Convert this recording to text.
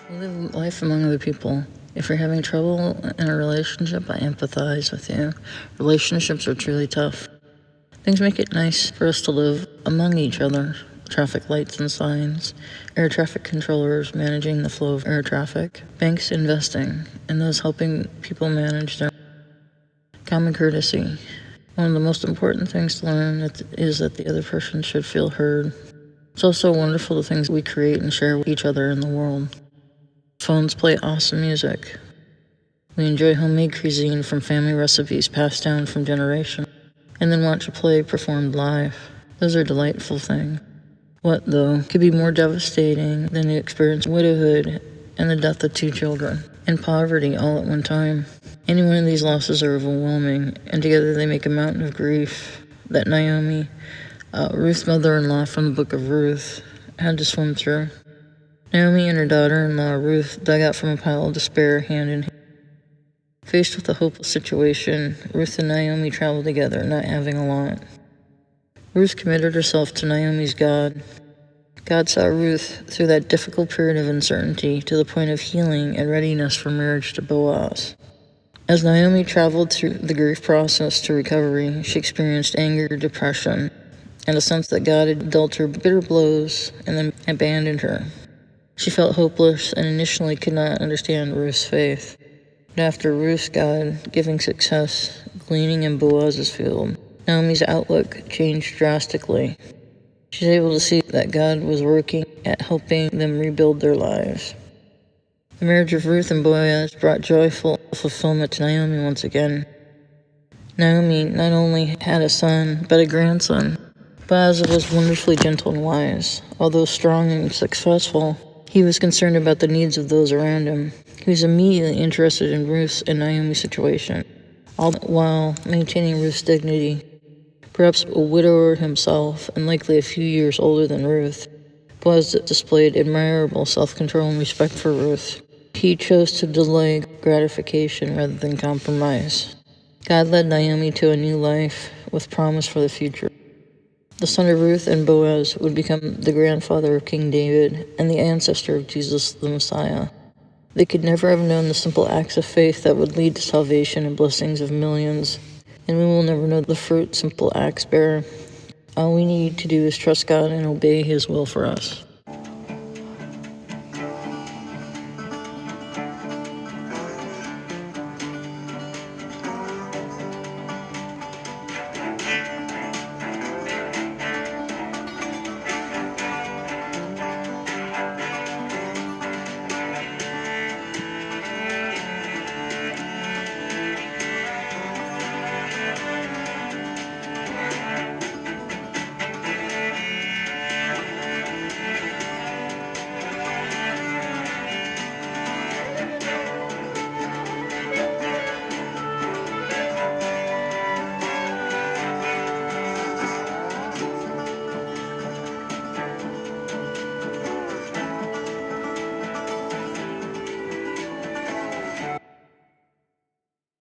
We live life among other people. If you're having trouble in a relationship, I empathize with you. Relationships are truly tough. Things make it nice for us to live among each other. Traffic lights and signs, air traffic controllers managing the flow of air traffic, banks investing, and those helping people manage their common courtesy. One of the most important things to learn is that the other person should feel heard. It's also wonderful the things we create and share with each other in the world. Phones play awesome music. We enjoy homemade cuisine from family recipes passed down from generation, and then watch a play performed live. Those are delightful things. What, though, could be more devastating than the experience of widowhood and the death of 2 children, and poverty all at one time? Any one of these losses are overwhelming, and together they make a mountain of grief that Naomi, Ruth's mother-in-law from the book of Ruth, had to swim through. Naomi and her daughter-in-law Ruth dug out from a pile of despair hand in hand. Faced with a hopeless situation, Ruth and Naomi traveled together, not having a lot. Ruth committed herself to Naomi's God. God saw Ruth through that difficult period of uncertainty to the point of healing and readiness for marriage to Boaz. As Naomi traveled through the grief process to recovery, she experienced anger, depression, and a sense that God had dealt her bitter blows and then abandoned her. She felt hopeless and initially could not understand Ruth's faith. But after Ruth's God-giving success gleaning in Boaz's field, Naomi's outlook changed drastically. She's able to see that God was working at helping them rebuild their lives. The marriage of Ruth and Boaz brought joyful fulfillment to Naomi once again. Naomi not only had a son, but a grandson. Boaz was wonderfully gentle and wise. Although strong and successful, he was concerned about the needs of those around him. He was immediately interested in Ruth's and Naomi's situation, all while maintaining Ruth's dignity. Perhaps a widower himself, and likely a few years older than Ruth, Boaz displayed admirable self-control and respect for Ruth. He chose to delay gratification rather than compromise. God led Naomi to a new life with promise for the future. The son of Ruth and Boaz would become the grandfather of King David and the ancestor of Jesus the Messiah. They could never have known the simple acts of faith that would lead to salvation and blessings of millions, and we will never know the fruit simple acts bear. All we need to do is trust God and obey His will for us.